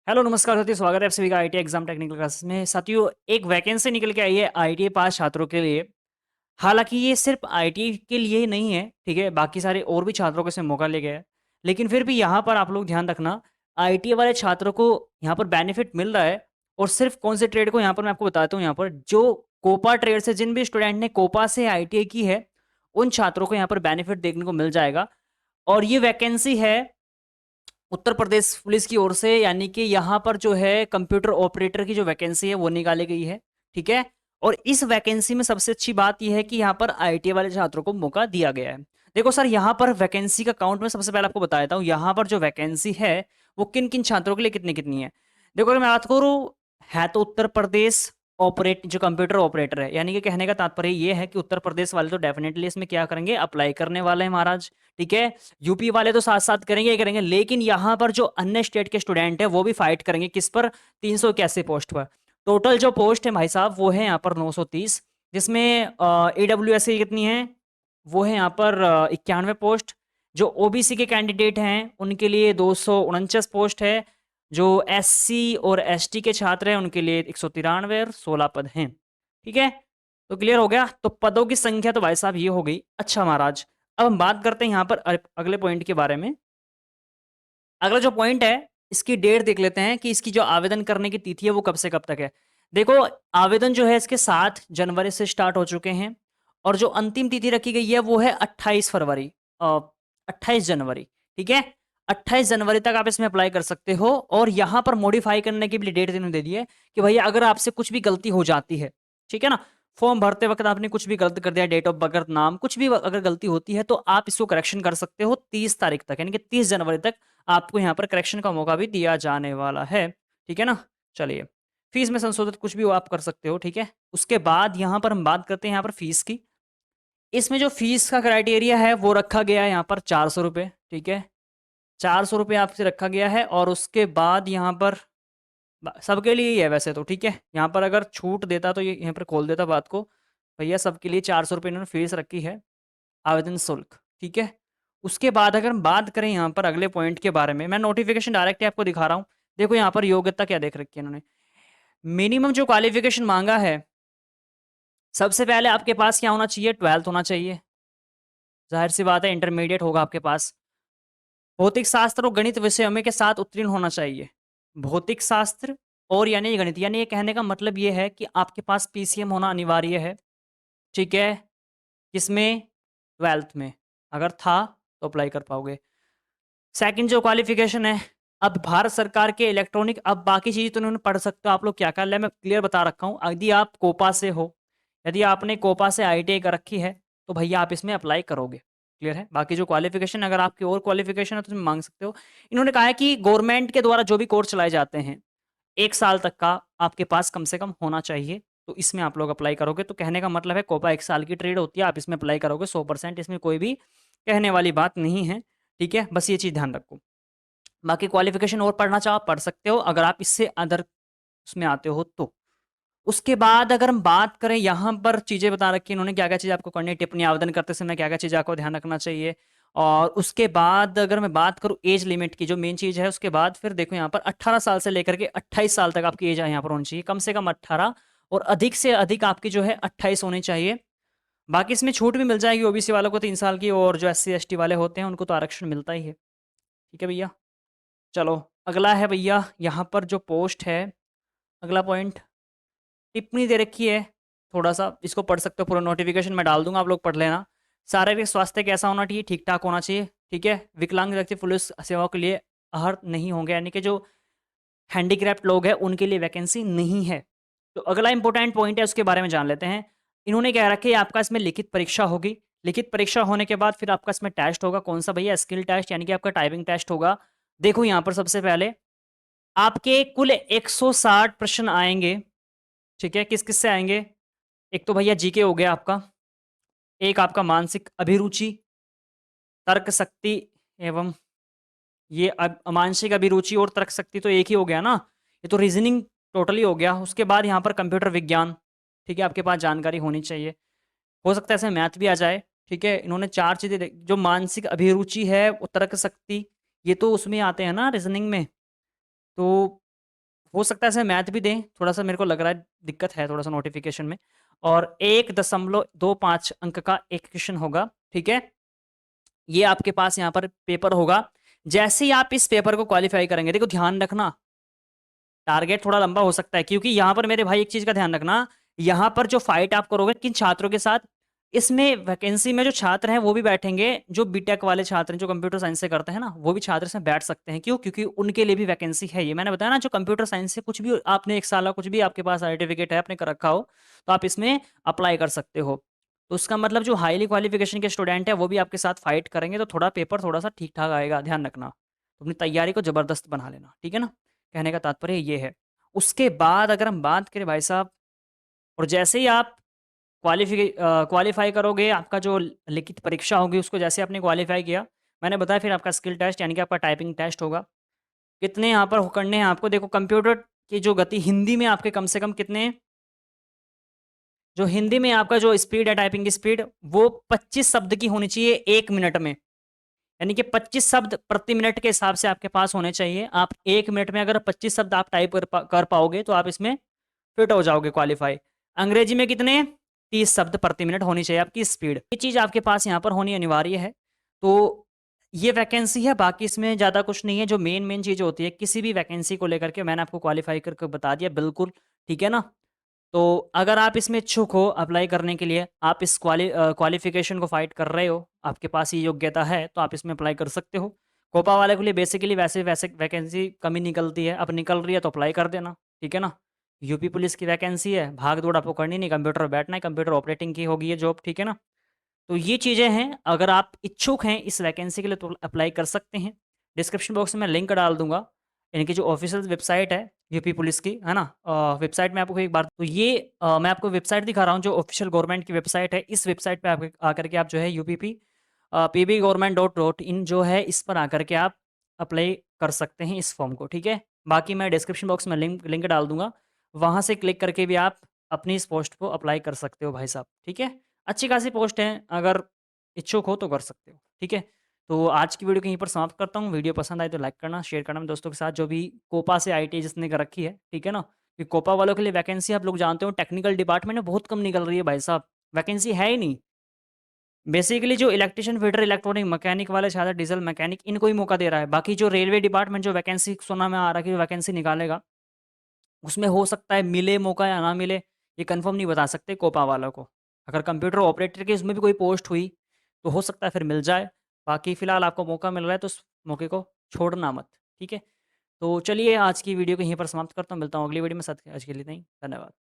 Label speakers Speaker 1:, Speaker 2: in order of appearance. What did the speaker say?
Speaker 1: Hello नमस्कार साथियों, स्वागत है आप सभी का आईटी एग्जाम टेक्निकल क्लासेस में। साथियों, एक वैकेंसी निकल के आई है आईटीआई पास छात्रों के लिए। हालांकि ये सिर्फ आईटीआई के लिए ही नहीं है, ठीक है, बाकी सारे और भी छात्रों को इसमें मौका ले गया है। लेकिन फिर भी यहाँ पर आप लोग ध्यान रखना, आईटीआई वाले छात्रों को यहाँ पर बेनिफिट मिल रहा है। और सिर्फ कौन से ट्रेड को यहाँ पर मैं आपको बताता हूँ। यहाँ पर जो कोपा ट्रेड से, जिन भी स्टूडेंट ने कोपा से आईटीआई की है, उन छात्रों को यहाँ पर बेनिफिट देखने को मिल जाएगा। और ये वैकेंसी है उत्तर प्रदेश पुलिस की ओर से, यानी कि यहाँ पर जो है कंप्यूटर ऑपरेटर की जो वैकेंसी है वो निकाली गई है। ठीक है। और इस वैकेंसी में सबसे अच्छी बात यह है कि यहाँ पर आईटीआई वाले छात्रों को मौका दिया गया है। देखो सर, यहाँ पर वैकेंसी का काउंट में सबसे पहले आपको बता देता हूँ, यहाँ पर जो वैकेंसी है वो किन किन छात्रों के लिए कितनी कितनी है। देखो अगर मैं बात करूँ, है तो उत्तर प्रदेश ऑपरेट जो कंप्यूटर ऑपरेटर है, यानी कि कहने का तात्पर्य ये है कि उत्तर प्रदेश वाले तो डेफिनेटली इसमें क्या करेंगे, अप्लाई करने वाले हैं महाराज। ठीक है। यूपी वाले तो साथ साथ करेंगे ही करेंगे, लेकिन यहाँ पर जो अन्य स्टेट के स्टूडेंट है वो भी फाइट करेंगे। किस पर? 381 पोस्ट पर। टोटल जो पोस्ट है भाई साहब वो है यहाँ पर 930, जिसमें AWS की कितनी है, वो है यहाँ पर 91 पोस्ट। जो ओबीसी के कैंडिडेट हैं उनके लिए 249 पोस्ट है। जो एससी और एसटी के छात्र हैं उनके लिए 193 और 16 पद हैं। ठीक है। तो क्लियर हो गया। तो पदों की संख्या तो भाई साहब ये हो गई। अच्छा महाराज, अब हम बात करते हैं यहाँ पर अगले पॉइंट के बारे में। अगला जो पॉइंट है, इसकी डेट देख लेते हैं कि इसकी जो आवेदन करने की तिथि है वो कब से कब तक है। देखो, आवेदन जो है इसके 7 जनवरी से स्टार्ट हो चुके हैं। और जो अंतिम तिथि रखी गई है वो है 28 फरवरी, 28 जनवरी। ठीक है। 28 जनवरी तक आप इसमें अप्लाई कर सकते हो। और यहां पर मॉडिफाई करने की भी डेट इन्होंने दे दी है कि भैया अगर आपसे कुछ भी गलती हो जाती है, ठीक है ना, फॉर्म भरते वक्त आपने कुछ भी गलत कर दिया, डेट ऑफ बर्थ, नाम, कुछ भी अगर गलती होती है तो आप इसको करेक्शन कर सकते हो 30 तारीख तक, यानी कि 30 जनवरी तक आपको यहाँ पर करेक्शन का मौका भी दिया जाने वाला है। ठीक है ना। चलिए, फीस में संशोधित कुछ भी आप कर सकते हो। ठीक है। उसके बाद यहाँ पर हम बात करते हैं यहाँ पर फीस की। इसमें जो फीस का क्राइटेरिया है वो रखा गया है यहाँ पर 400 रुपये। ठीक है। 400 रुपये आपसे रखा गया है। और उसके बाद यहाँ पर सबके लिए ही है वैसे तो। ठीक है। यहाँ पर अगर छूट देता तो ये यहाँ पर खोल देता बात को, भैया सबके लिए 400 रुपये इन्होंने फीस रखी है, आवेदन शुल्क। ठीक है। उसके बाद अगर हम बात करें यहाँ पर अगले पॉइंट के बारे में, मैं नोटिफिकेशन डायरेक्ट आपको दिखा रहा हूँ। देखो यहाँ पर योग्यता क्या देख रखी है इन्होंने। मिनिमम जो क्वालिफिकेशन मांगा है, सबसे पहले आपके पास क्या होना चाहिए, 12th होना चाहिए। जाहिर सी बात है इंटरमीडिएट होगा आपके पास। भौतिक शास्त्र और गणित विषयों में के साथ उत्तीर्ण होना चाहिए। भौतिक शास्त्र और यानी गणित, यानी ये कहने का मतलब ये है कि आपके पास पीसीएम होना अनिवार्य है। ठीक है। किसमें? 12th में। अगर था तो अप्लाई कर पाओगे। सेकंड जो क्वालिफिकेशन है, अब भारत सरकार के इलेक्ट्रॉनिक, अब बाकी चीज़ तो उन्होंने पढ़ सकते हो आप लोग क्या कर ले, मैं क्लियर बता रखा हूँ। यदि आप कोपा से हो, यदि आपने कोपा से आईटीआई कर रखी है तो भैया आप इसमें अप्लाई करोगे। क्लियर है। बाकी जो क्वालिफिकेशन, अगर आपकी और क्वालिफिकेशन है तो तुम मांग सकते हो। इन्होंने कहा है कि गवर्नमेंट के द्वारा जो भी कोर्स चलाए जाते हैं, 1 साल तक का आपके पास कम से कम होना चाहिए, तो इसमें आप लोग अप्लाई करोगे। तो कहने का मतलब है कोपा 1 साल की ट्रेड होती है, आप इसमें अप्लाई करोगे 100%, इसमें कोई भी कहने वाली बात नहीं है। ठीक है। बस ये चीज़ ध्यान रखो। बाकी क्वालिफिकेशन और पढ़ना चाहो पढ़ सकते हो, अगर आप इससे अदर उसमें आते हो तो। उसके बाद अगर हम बात करें, यहाँ पर चीज़ें बता रखी इन्होंने क्या क्या चीज़ आपको करनी है, टिप्पणी आवेदन करते समय क्या क्या चीज़ आपको ध्यान रखना चाहिए। और उसके बाद अगर मैं बात करूँ एज लिमिट की, जो मेन चीज़ है, उसके बाद फिर देखो यहाँ पर 18 साल से लेकर के 28 साल तक आपकी एज यहाँ पर होनी चाहिए, कम से कम 18, और अधिक से अधिक आपकी जो है 28 होनी चाहिए। बाकी इसमें छूट भी मिल जाएगी ओबीसी वालों को 3 साल की, और जो SC ST वाले होते हैं उनको तो आरक्षण मिलता ही है। ठीक है भैया। चलो, अगला है भैया यहाँ पर जो पोस्ट है, अगला पॉइंट, टिप्पणी दे रखी है। थोड़ा सा इसको पढ़ सकते हो, पूरा नोटिफिकेशन मैं डाल दूंगा, आप लोग पढ़ लेना। शारीरिक स्वास्थ्य कैसा होना चाहिए, ठीक ठाक होना चाहिए। ठीक है। विकलांग व्यक्ति पुलिस सेवाओं के लिए अर्ह नहीं होंगे, यानी कि जो हैंडीक्राफ्ट लोग हैं उनके लिए वैकेंसी नहीं है। तो अगला इंपॉर्टेंट पॉइंट है, उसके बारे में जान लेते हैं। इन्होंने कह रखा है आपका इसमें लिखित परीक्षा होगी। लिखित परीक्षा होने के बाद फिर आपका इसमें टेस्ट होगा। कौन सा भैया? स्किल टेस्ट, यानी कि आपका टाइपिंग टेस्ट होगा। देखो यहाँ पर सबसे पहले आपके कुल 160 प्रश्न आएंगे। ठीक है। किस किस से आएंगे? एक तो भैया जीके हो गया आपका, एक आपका मानसिक अभिरुचि, तर्क शक्ति, एवं ये मानसिक अभिरुचि और तर्क शक्ति तो एक ही हो गया ना, ये तो रीजनिंग टोटली हो गया। उसके बाद यहाँ पर कंप्यूटर विज्ञान, ठीक है, आपके पास जानकारी होनी चाहिए। हो सकता है इसमें मैथ भी आ जाए। ठीक है। इन्होंने 4 चीज़ें जो मानसिक अभिरुचि है, वो तर्क शक्ति, ये तो उसमें आते हैं ना रीजनिंग में। तो हो सकता है इसमें मैथ भी दें, थोड़ा-सा मेरे को लग रहा है दिक्कत है थोड़ा-सा नोटिफ़िकेशन में। और 1.25 अंक का एक क्वेश्चन होगा, ठीक है? ये आपके पास यहाँ पर पेपर होगा। जैसे ही आप इस पेपर को क्वालीफाई करेंगे, देखो ध्यान रखना, टारगेट थोड़ा लंबा हो सकता है, क्योंकि यहाँ पर मेरे भाई एक चीज़ का ध्यान रखना, यहाँ पर जो फाइट आप करोगे किन छात्रों के साथ, इसमें वैकेंसी में जो छात्र हैं वो भी बैठेंगे, जो बीटेक वाले छात्र हैं, जो कंप्यूटर साइंस से करते हैं ना, वो भी छात्र इसमें बैठ सकते हैं। क्यों? क्योंकि उनके लिए भी वैकेंसी है ये। मैंने बताया ना, जो कंप्यूटर साइंस से कुछ भी आपने 1 साल का कुछ भी आपके पास सर्टिफिकेट है, आपने कर रखा हो, तो आप इसमें अप्लाई कर सकते हो। तो उसका मतलब जो हाईली क्वालिफ़िकेशन के स्टूडेंट हैं, वो भी आपके साथ फाइट करेंगे, तो थोड़ा पेपर थोड़ा-सा ठीक-ठाक आएगा, ध्यान रखना। तो अपनी तैयारी को ज़बरदस्त बना लेना, ठीक है ना? कहने का तात्पर्य ये है। उसके बाद अगर हम बात करें भाई साहब, और जैसे ही आप क्वालीफाई करोगे, आपका जो लिखित परीक्षा होगी उसको जैसे आपने क्वालीफाई किया, मैंने बताया फिर आपका स्किल टेस्ट यानी कि आपका टाइपिंग टेस्ट होगा। कितने यहाँ पर करने हैं आपको, देखो कंप्यूटर की जो गति हिंदी में आपके कम से कम कितने, जो हिंदी में आपका जो स्पीड है, टाइपिंग की स्पीड, वो 25 शब्द की होनी चाहिए 1 मिनट में। यानी कि 25 शब्द प्रति मिनट के हिसाब से आपके पास होने चाहिए। आप 1 मिनट में अगर 25 शब्द आप टाइप कर पाओगे तो आप इसमें फिट हो जाओगे, क्वालीफाई। अंग्रेजी में कितने, 30 शब्द प्रति मिनट होनी चाहिए आपकी स्पीड। ये चीज़ आपके पास यहाँ पर होनी अनिवार्य है। तो ये वैकेंसी है, बाकी इसमें ज़्यादा कुछ नहीं है। जो मेन मेन चीज़ होती है किसी भी वैकेंसी को लेकर के, मैंने आपको क्वालीफाई करके बता दिया बिल्कुल, ठीक है ना? तो अगर आप इसमें इच्छुक हो अप्लाई करने के लिए, आप इस क्वालिफ़िकेशन को फ़ाइट कर रहे हो, आपके पास ये योग्यता है, तो आप इसमें अप्लाई कर सकते हो। कोपा वाले के लिए बेसिकली वैसे वैसे वैकेंसी कमी निकलती है, अब निकल रही है तो अप्लाई कर देना, ठीक है ना? यूपी पुलिस की वैकेंसी है, भाग-दौड़ आपको करनी नहीं, कंप्यूटर पे बैठना है, कंप्यूटर ऑपरेटिंग की होगी ये जॉब, ठीक है ना? तो ये चीज़ें हैं, अगर आप इच्छुक हैं इस वैकेंसी के लिए तो अप्लाई कर सकते हैं। डिस्क्रिप्शन बॉक्स में मैं लिंक डाल दूँगा, इनकी जो ऑफ़िशियल वेबसाइट है यूपी पुलिस की, है ना? वेबसाइट में आपको एक बार तो ये मैं आपको वेबसाइट दिखा रहा हूँ जो ऑफ़िशियल गवर्नमेंट की वेबसाइट है। इस वेबसाइट पे आप आकर के आप जो है यूपीपी pbgovernment.in जो है, इस पर आकर के आप अप्लाई कर सकते हैं इस फॉर्म को, ठीक है? बाकी मैं डिस्क्रिप्शन बॉक्स में लिंक लिंक डाल दूँगा, वहाँ से क्लिक करके भी आप अपनी इस पोस्ट को अप्लाई कर सकते हो भाई साहब, ठीक है? अच्छी खासी पोस्ट है, अगर इच्छुक हो तो कर सकते हो, ठीक है? तो आज की वीडियो को यहीं पर समाप्त करता हूँ। वीडियो पसंद आए तो लाइक करना, शेयर करना अपने दोस्तों के साथ, जो भी कोपा से आईटीआई जिसने कर रखी है, ठीक है ना? कि कोपा वालों के लिए वैकेंसी आप लोग जानते हो टेक्निकल डिपार्टमेंट में बहुत कम निकल रही है भाई साहब, वैकेंसी है ही नहीं। बेसिकली जो इलेक्ट्रिशियन, फिटर, इलेक्ट्रॉनिक, मैकेनिक वाले छात्र, डीजल मैकेनिक, इनको ही मौका दे रहा है। बाकी जो रेलवे डिपार्टमेंट जो वैकेंसी सुना में आ रहा है कि वैकेंसी निकालेगा, उसमें हो सकता है मिले मौका या ना मिले, ये कंफर्म नहीं बता सकते कोपा वालों को। अगर कंप्यूटर ऑपरेटर के इसमें भी कोई पोस्ट हुई, तो हो सकता है फिर मिल जाए। बाकी फ़िलहाल आपको मौका मिल रहा है तो उस मौके को छोड़ना मत, ठीक है? तो चलिए आज की वीडियो को यहीं पर समाप्त करता हूँ, मिलता हूँ अगली वीडियो में, साथ आज के लिए नहीं, धन्यवाद।